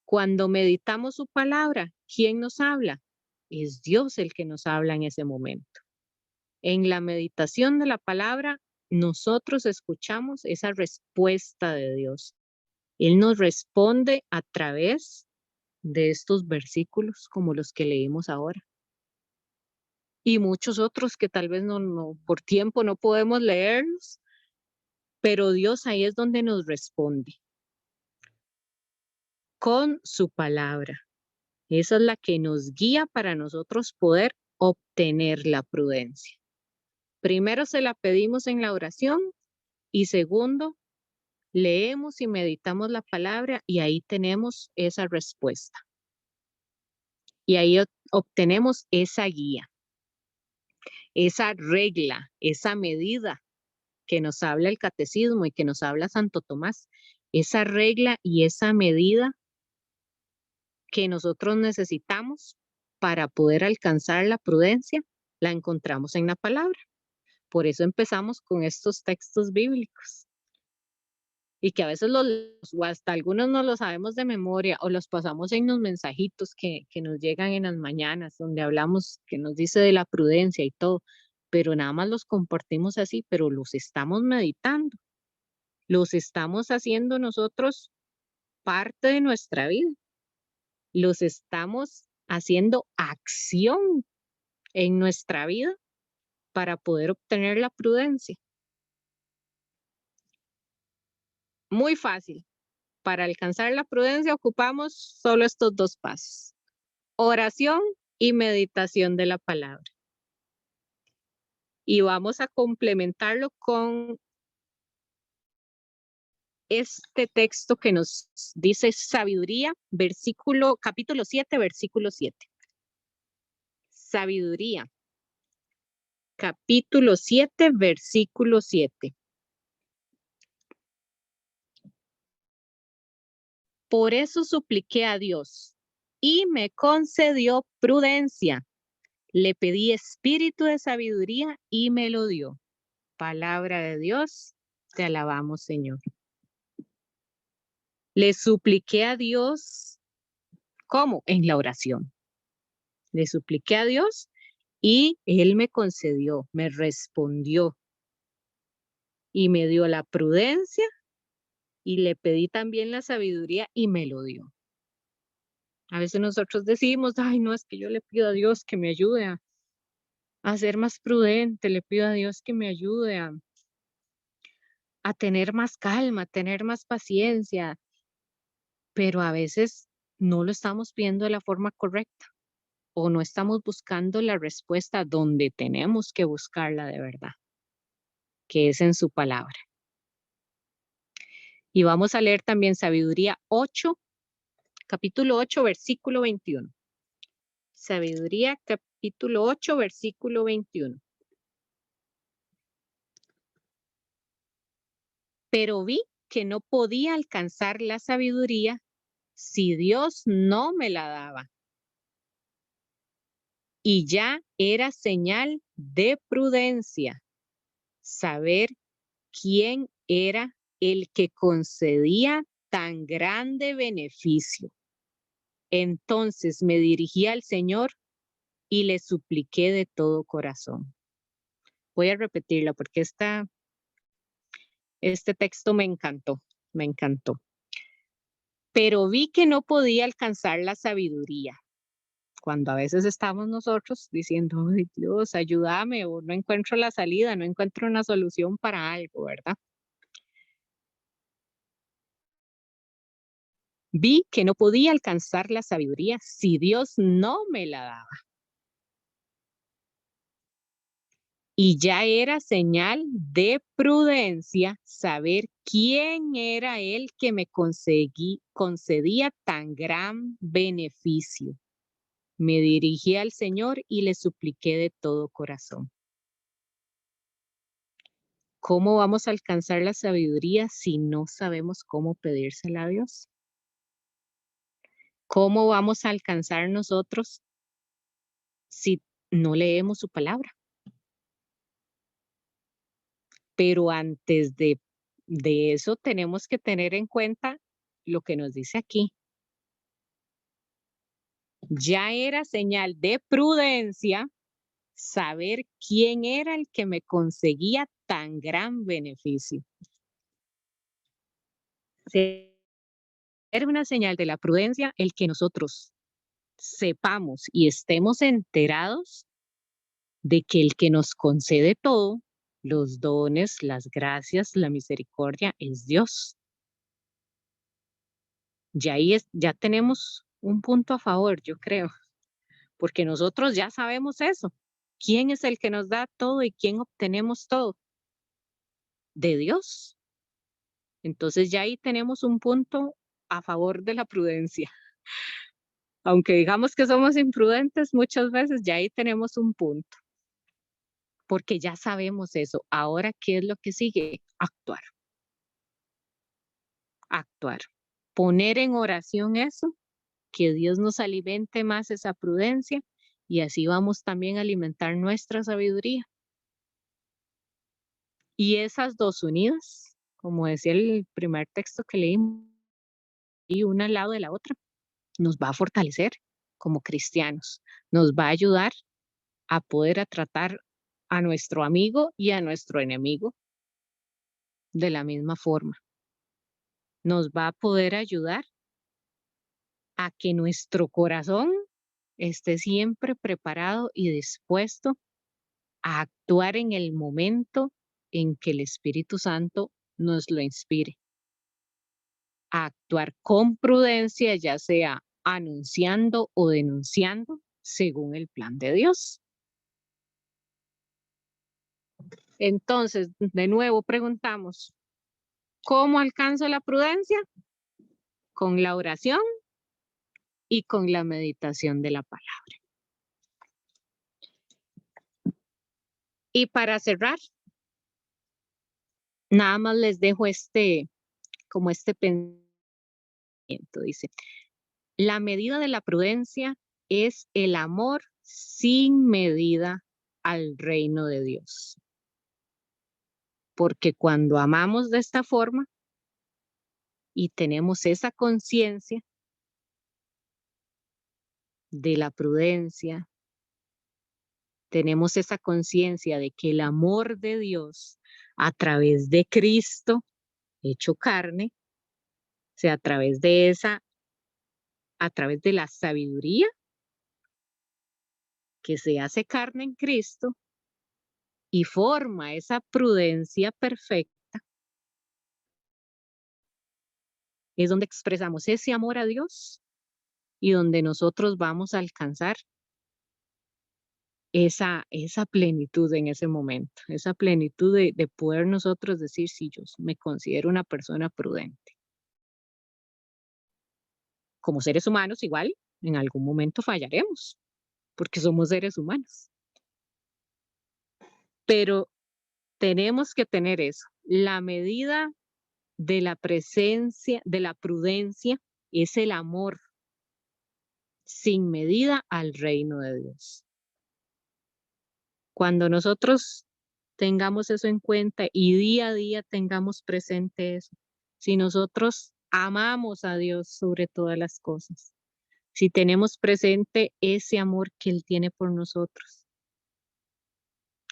Cuando meditamos su palabra, ¿quién nos habla? Es Dios el que nos habla en ese momento. En la meditación de la palabra, nosotros escuchamos esa respuesta de Dios. Él nos responde a través de estos versículos como los que leímos ahora. Y muchos otros que tal vez no por tiempo no podemos leerlos, pero Dios ahí es donde nos responde con su palabra. Esa es la que nos guía para nosotros poder obtener la prudencia. Primero se la pedimos en la oración y segundo, leemos y meditamos la palabra y ahí tenemos esa respuesta. Y ahí obtenemos esa guía, esa regla, esa medida que nos habla el catecismo y que nos habla Santo Tomás. Esa regla y esa medida que nosotros necesitamos para poder alcanzar la prudencia, la encontramos en la palabra. Por eso empezamos con estos textos bíblicos. Y que a veces o hasta algunos no los sabemos de memoria o los pasamos en los mensajitos que nos llegan en las mañanas, donde hablamos, que nos dice de la prudencia y todo, pero nada más los compartimos así, pero los estamos meditando, los estamos haciendo nosotros parte de nuestra vida, los estamos haciendo acción en nuestra vida para poder obtener la prudencia. Muy fácil. Para alcanzar la prudencia ocupamos solo estos dos pasos: oración y meditación de la palabra. Y vamos a complementarlo con este texto que nos dice sabiduría, capítulo 7, versículo 7. Sabiduría, capítulo 7, versículo 7. Por eso supliqué a Dios y me concedió prudencia. Le pedí espíritu de sabiduría y me lo dio. Palabra de Dios, te alabamos, Señor. Le supliqué a Dios, ¿cómo? En la oración. Le supliqué a Dios y Él me concedió, me respondió y me dio la prudencia y le pedí también la sabiduría y me lo dio. A veces nosotros decimos, ay, no, es que yo le pido a Dios que me ayude a ser más prudente, le pido a Dios que me ayude a tener más calma, a tener más paciencia, pero a veces no lo estamos viendo de la forma correcta o no estamos buscando la respuesta donde tenemos que buscarla de verdad, que es en su palabra. Y vamos a leer también Sabiduría 8, capítulo 8, versículo 21. Sabiduría, capítulo 8, versículo 21. Pero vi que no podía alcanzar la sabiduría si Dios no me la daba. Y ya era señal de prudencia saber quién era el que concedía tan grande beneficio. Entonces me dirigí al Señor y le supliqué de todo corazón. Voy a repetirla porque este texto me encantó, me encantó. Pero vi que no podía alcanzar la sabiduría. Cuando a veces estamos nosotros diciendo, ay Dios, ayúdame, o no encuentro la salida, no encuentro una solución para algo, ¿verdad? Vi que no podía alcanzar la sabiduría si Dios no me la daba. Y ya era señal de prudencia saber quién era el que me concedía tan gran beneficio. Me dirigí al Señor y le supliqué de todo corazón. ¿Cómo vamos a alcanzar la sabiduría si no sabemos cómo pedírsela a Dios? ¿Cómo vamos a alcanzar nosotros si no leemos su palabra? Pero antes de eso tenemos que tener en cuenta lo que nos dice aquí. Ya era señal de prudencia saber quién era el que me conseguía tan gran beneficio. Era una señal de la prudencia el que nosotros sepamos y estemos enterados de que el que nos concede todo, los dones, las gracias, la misericordia, es Dios. Ya tenemos un punto a favor, yo creo, porque nosotros ya sabemos eso. ¿Quién es el que nos da todo y quién obtenemos todo? De Dios. Entonces ya ahí tenemos un punto a favor de la prudencia. Aunque digamos que somos imprudentes muchas veces, ya ahí tenemos un punto. Porque ya sabemos eso. Ahora, ¿qué es lo que sigue? Actuar. Actuar. Poner en oración eso, que Dios nos alimente más esa prudencia y así vamos también a alimentar nuestra sabiduría. Y esas dos unidas, como decía el primer texto que leímos, y una al lado de la otra, nos va a fortalecer como cristianos, nos va a ayudar a poder tratar a nuestro amigo y a nuestro enemigo de la misma forma. Nos va a poder ayudar a que nuestro corazón esté siempre preparado y dispuesto a actuar en el momento en que el Espíritu Santo nos lo inspire. A actuar con prudencia, ya sea anunciando o denunciando, según el plan de Dios. Entonces, de nuevo preguntamos, ¿cómo alcanzo la prudencia? Con la oración y con la meditación de la palabra. Y para cerrar, nada más les dejo como este pensamiento, dice, la medida de la prudencia es el amor sin medida al reino de Dios. Porque cuando amamos de esta forma y tenemos esa conciencia de la prudencia, tenemos esa conciencia de que el amor de Dios a través de Cristo hecho carne, o sea, a través de la sabiduría que se hace carne en Cristo y forma esa prudencia perfecta, es donde expresamos ese amor a Dios y donde nosotros vamos a alcanzar esa plenitud en ese momento, esa plenitud de poder nosotros decir, sí, yo me considero una persona prudente. Como seres humanos, igual, en algún momento fallaremos, porque somos seres humanos. Pero tenemos que tener eso, la medida de la presencia, de la prudencia, es el amor sin medida al reino de Dios. Cuando nosotros tengamos eso en cuenta y día a día tengamos presente eso, si nosotros amamos a Dios sobre todas las cosas, si tenemos presente ese amor que Él tiene por nosotros,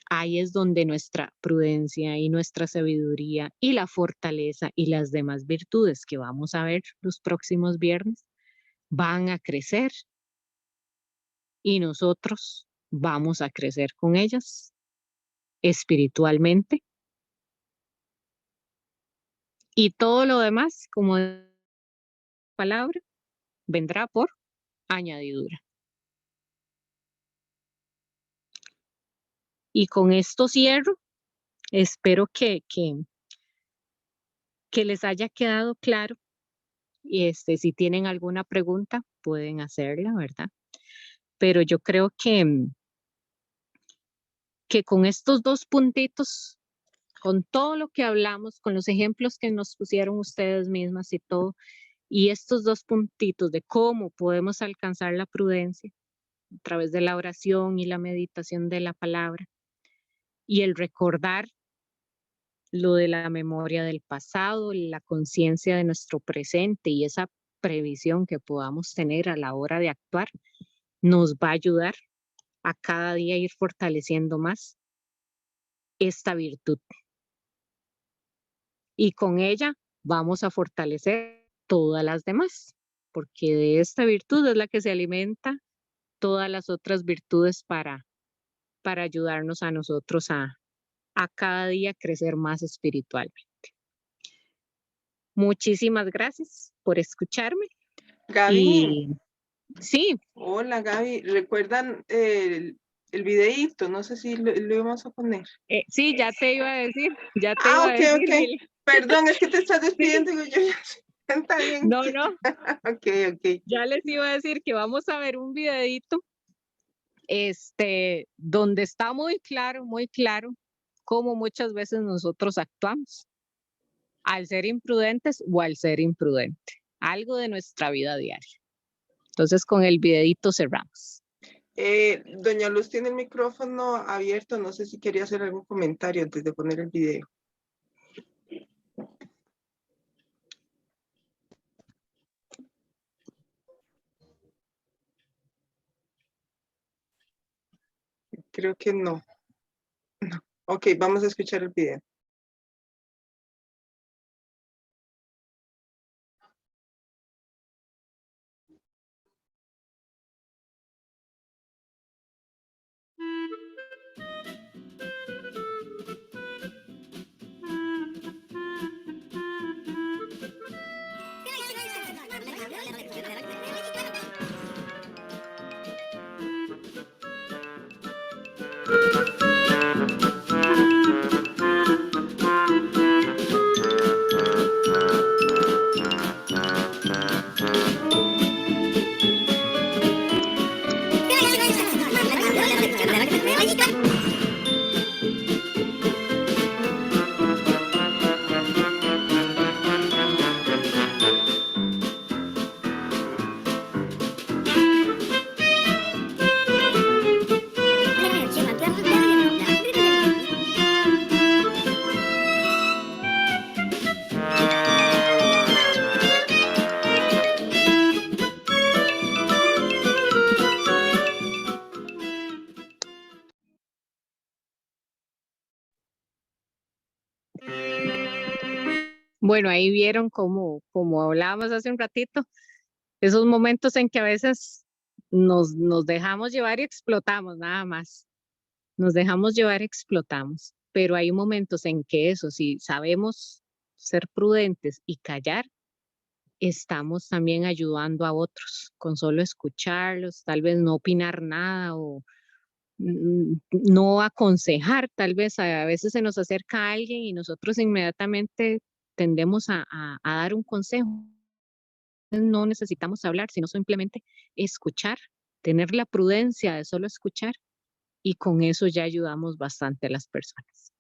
ahí es donde nuestra prudencia y nuestra sabiduría y la fortaleza y las demás virtudes que vamos a ver los próximos viernes van a crecer y nosotros vamos a crecer con ellas espiritualmente. Y todo lo demás, como palabra, vendrá por añadidura. Y con esto cierro. Espero que les haya quedado claro. Y si tienen alguna pregunta, pueden hacerla, ¿verdad? Pero yo creo que con estos dos puntitos, con todo lo que hablamos, con los ejemplos que nos pusieron ustedes mismas y todo, Y estos dos puntitos de cómo podemos alcanzar la prudencia a través de la oración y la meditación de la palabra y el recordar lo de la memoria del pasado, la conciencia de nuestro presente y esa previsión que podamos tener a la hora de actuar, nos va a ayudar a cada día ir fortaleciendo más esta virtud. Y con ella vamos a fortalecer todas las demás, porque de esta virtud es la que se alimenta todas las otras virtudes para ayudarnos a nosotros a cada día crecer más espiritualmente. Muchísimas gracias por escucharme. Gaby, Y sí, hola Gaby, ¿recuerdan el videíto? No sé si lo íbamos a poner. sí, ya te iba a decir, ya te iba a decir. Ok. Mili. Perdón, es que te estás despidiendo. Digo yo, está bien. No, Ok. ya les iba a decir que vamos a ver un videíto donde está muy claro cómo muchas veces nosotros actuamos al ser imprudentes o al ser imprudente, algo de nuestra vida diaria. Entonces con el videíto cerramos. Doña Luz tiene el micrófono abierto, no sé si quería hacer algún comentario antes de poner el video. Creo que no. Ok, vamos a escuchar el video. Bueno, ahí vieron como hablábamos hace un ratito, esos momentos en que a veces nos dejamos llevar y explotamos nada más. Nos dejamos llevar y explotamos. Pero hay momentos en que eso, si sabemos ser prudentes y callar, estamos también ayudando a otros con solo escucharlos, tal vez no opinar nada o no aconsejar, tal vez a veces se nos acerca alguien y nosotros inmediatamente tendemos a dar un consejo. No necesitamos hablar, sino simplemente escuchar, tener la prudencia de solo escuchar y con eso ya ayudamos bastante a las personas.